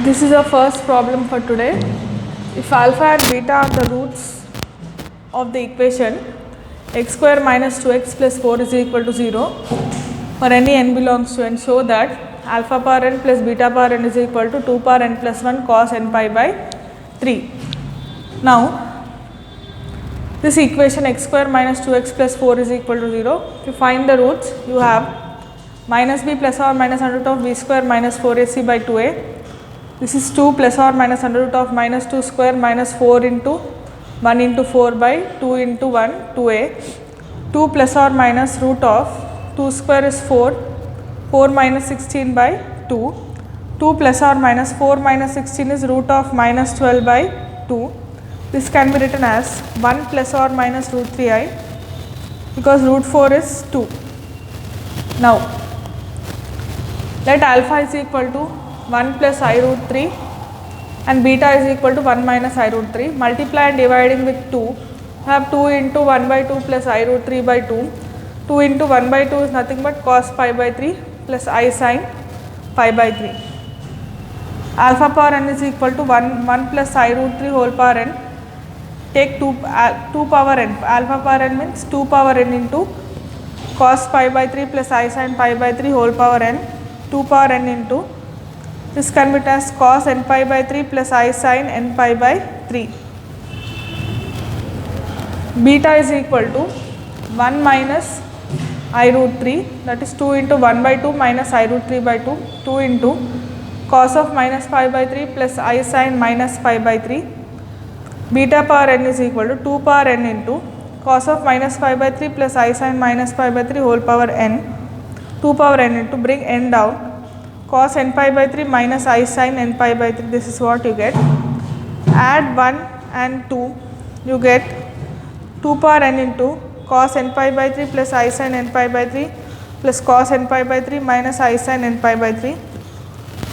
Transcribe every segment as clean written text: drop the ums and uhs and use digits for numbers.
This is our first problem for today. If alpha and beta are the roots of the equation x square minus 2x plus 4 is equal to 0 for any n belongs to n, show that alpha power n plus beta power n is equal to 2 power n plus 1 cos n pi by 3. Now, this equation x square minus 2x plus 4 is equal to 0. To find the roots, you have minus b plus or minus under root of b square minus 4ac by 2a. This is 2 plus or minus under root of minus 2 square minus 4 into 1 into 4 by 2 into 1, 2a. 2 plus or minus root of 2 square is 4, 4 minus 16 by 2. 2 plus or minus 4 minus 16 is root of minus 12 by 2. This can be written as 1 plus or minus root 3i because root 4 is 2. Now, let alpha is equal to 1 plus I root 3 and beta is equal to 1 minus I root 3. Multiply and dividing with 2, have 2 into 1 by 2 plus I root 3 by 2. 2 into 1 by 2 is nothing but cos pi by 3 plus I sin pi by 3. Alpha power n is equal to 1 plus I root 3 whole power n. Take 2 power n. Alpha power n means 2 power n into cos pi by 3 plus I sin pi by 3 whole power n. 2 power n into, this can be written as cos n pi by 3 plus I sin n pi by 3. Beta is equal to 1 minus I root 3, that is 2 into 1 by 2 minus I root 3 by 2, 2 into cos of minus pi by 3 plus I sin minus pi by 3. Beta power n is equal to 2 power n into cos of minus pi by 3 plus I sin minus pi by 3 whole power n. 2 power n into, bring n down, cos n pi by 3 minus I sin n pi by 3, this is what you get. Add 1 and 2, you get 2 power n into cos n pi by 3 plus I sin n pi by 3 plus cos n pi by 3 minus I sin n pi by 3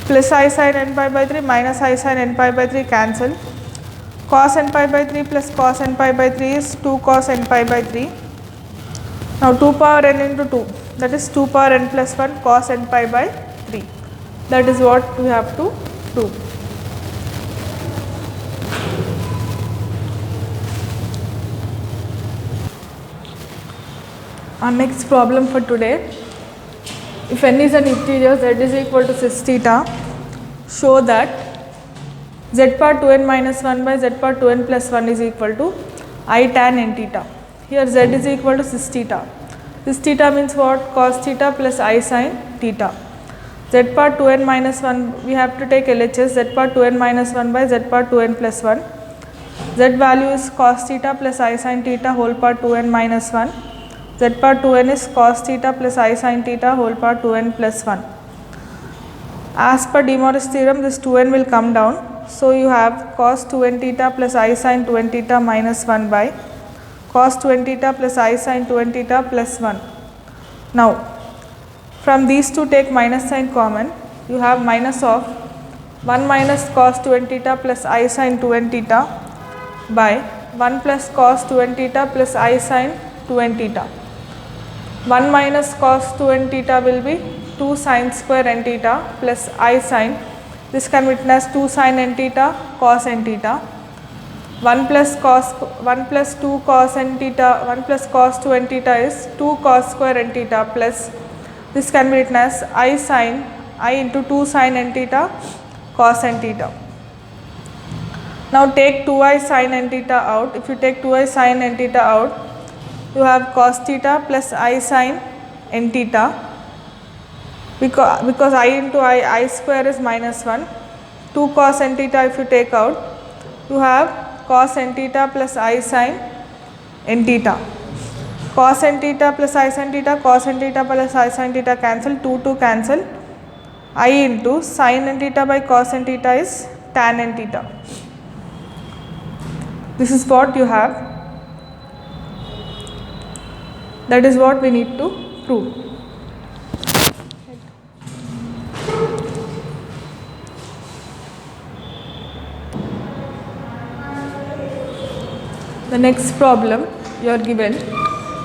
plus I sin n pi by 3 minus I sin n pi by 3 cancel. Cos n pi by 3 plus cos n pi by 3 is 2 cos n pi by 3. Now 2 power n into 2, that is 2 power n plus 1 cos n pi by 3. That is what we have to do. Our next problem for today, if n is an integer, z is equal to cis theta, show that z power 2n minus 1 by z power 2n plus 1 is equal to I tan n theta. Here z is equal to cis theta. Cis theta means what? Cos theta plus I sin theta. Z power 2n minus 1, we have to take LHS, z power 2n minus 1 by z power 2n plus 1. Z value is cos theta plus I sin theta whole power 2n minus 1. Z power 2n is cos theta plus I sin theta whole power 2n plus 1. As per De Moivre's theorem, this 2n will come down. So, you have cos 2n theta plus I sin 2n theta minus 1 by cos 2n theta plus I sin 2n theta plus 1. Now, from these two take minus sign common, you have minus of 1 minus cos 2n theta plus I sin 2n theta by 1 plus cos 2n theta plus I sin 2n theta. 1 minus cos 2n theta will be 2 sin square n theta plus I sin, this can be written as 2 sin n theta cos n theta. 1 plus 2 cos n theta, 1 plus cos 2n theta is 2 cos square n theta plus, this can be written as I sin, I into 2 sin n theta cos n theta. Now take 2i sin n theta out. If you take 2i sin n theta out, you have cos theta plus I sin n theta, because I into I square is minus 1. 2 cos n theta if you take out, you have cos n theta plus I sin n theta. Cos n theta plus I sin theta, cos n theta plus I sin theta cancel, 2 cancel. I into sin n theta by cos n theta is tan n theta. This is what you have. That is what we need to prove. The next problem you are given,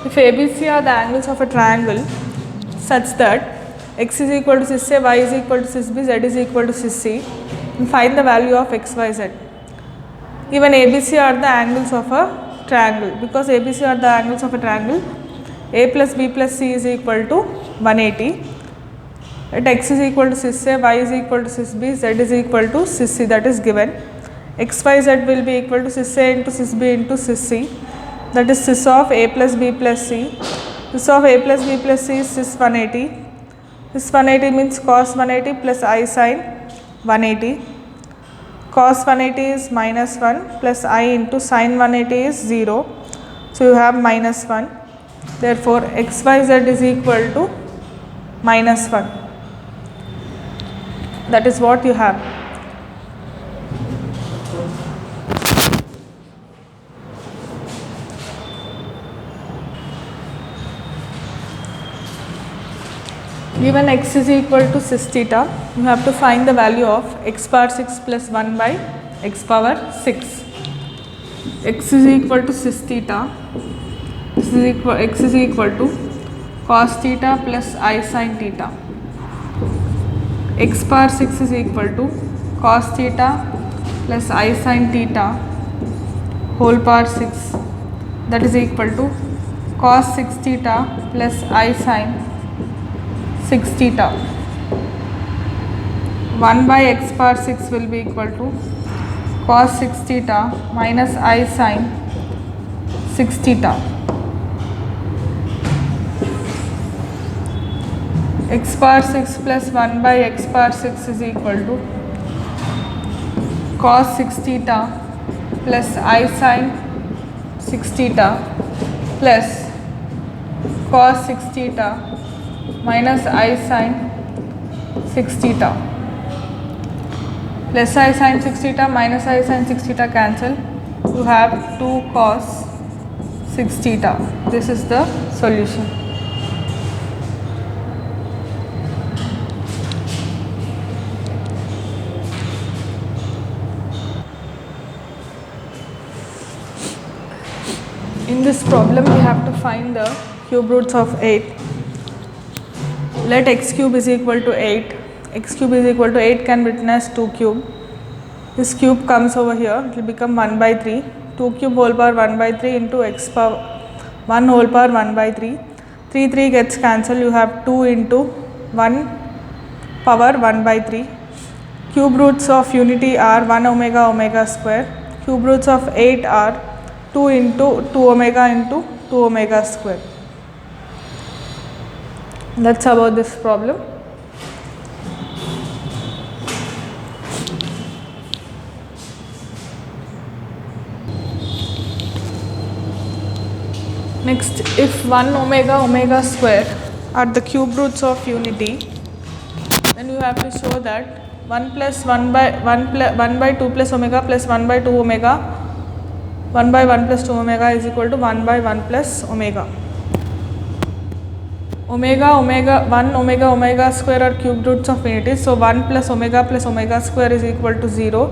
if ABC are the angles of a triangle such that x is equal to cis A, y is equal to cis B, z is equal to cis C, and find the value of x, y, z. Even ABC are the angles of a triangle. Because ABC are the angles of a triangle, A plus B plus C is equal to 180. At x is equal to cis A, y is equal to cis B, z is equal to cis C, that is given. X, y, z will be equal to cis A into cis B into cis C, that is cis of A plus B plus C. Cis of A plus B plus C is cis 180. Cis 180 means cos 180 plus I sin 180. Cos 180 is minus 1 plus I into sin 180 is 0. So, you have minus 1. Therefore, x, y, z is equal to minus 1. That is what you have. Given x is equal to cis theta, you have to find the value of x power 6 plus 1 by x power 6. X is equal to cis theta, x is equal to cos theta plus I sin theta. X power 6 is equal to cos theta plus I sin theta whole power 6, that is equal to cos 6 theta plus I sin 6 theta. 1 by x power 6 will be equal to cos 6 theta minus I sin 6 theta. X power 6 plus 1 by x power 6 is equal to cos 6 theta plus I sin 6 theta plus cos 6 theta minus I sin 6 theta. Plus I sin 6 theta minus I sin 6 theta cancel. You have 2 cos 6 theta. This is the solution. In this problem, we have to find the cube roots of 8. Let x cube is equal to 8. X cube is equal to 8 can be written as 2 cube. This cube comes over here, it will become 1 by 3. 2 cube whole power 1 by 3 into x power 1 whole power 1 by 3. 3 gets cancelled, you have 2 into 1 power 1 by 3. Cube roots of unity are 1 omega omega square. Cube roots of 8 are 2 into 2 omega into 2 omega square. That's about this problem. Next, if 1 omega omega square are the cube roots of unity, then you have to show that 1 plus 1 by 2 plus omega plus 1 by 2 omega, 1 by 1 plus 2 omega is equal to 1 by 1 plus omega. Omega 1 omega omega square are cube roots of unity. So 1 plus omega square is equal to 0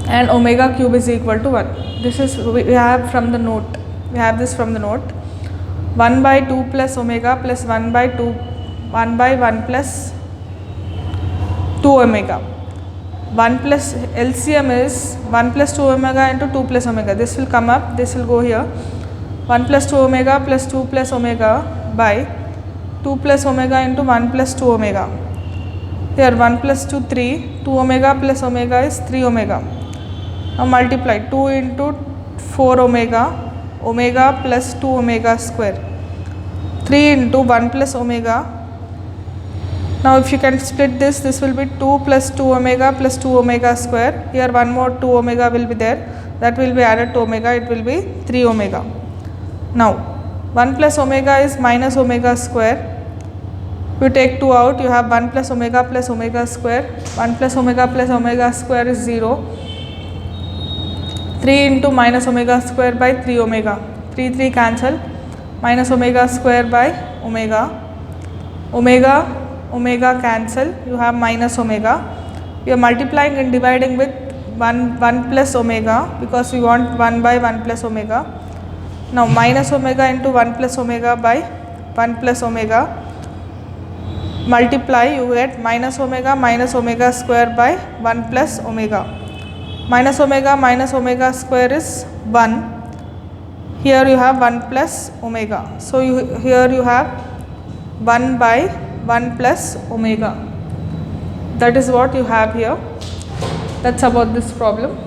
and omega cube is equal to 1. This is we have from the note. We have this from the note. 1 by 2 plus omega plus 1 by 1 plus 2 omega. 1 plus LCM is 1 plus 2 omega into 2 plus omega. This will come up, this will go here. 1 plus 2 omega plus 2 plus omega by 2 plus omega into 1 plus 2 omega. Here 1 plus 2 3, 2 omega plus omega is 3 omega. Now multiply 2 into 4 omega, omega plus 2 omega square. 3 into 1 plus omega. Now if you can split this, this will be 2 plus 2 omega plus 2 omega square. Here one more 2 omega will be there. That will be added to omega, it will be 3 omega. Now 1 plus omega is minus omega square. If you take 2 out, you have 1 plus omega square. 1 plus omega square is 0. 3 into minus omega square by 3 omega. 3 cancel. Minus omega square by omega. Omega cancel. You have minus omega. We are multiplying and dividing with 1 plus omega because we want 1 by 1 plus omega. Now minus omega into 1 plus omega by 1 plus omega. multiply, you get minus omega square by 1 plus omega. Minus omega square is 1. Here you have 1 plus omega. So here you have 1 by 1 plus omega. That is what you have here. That's about this problem.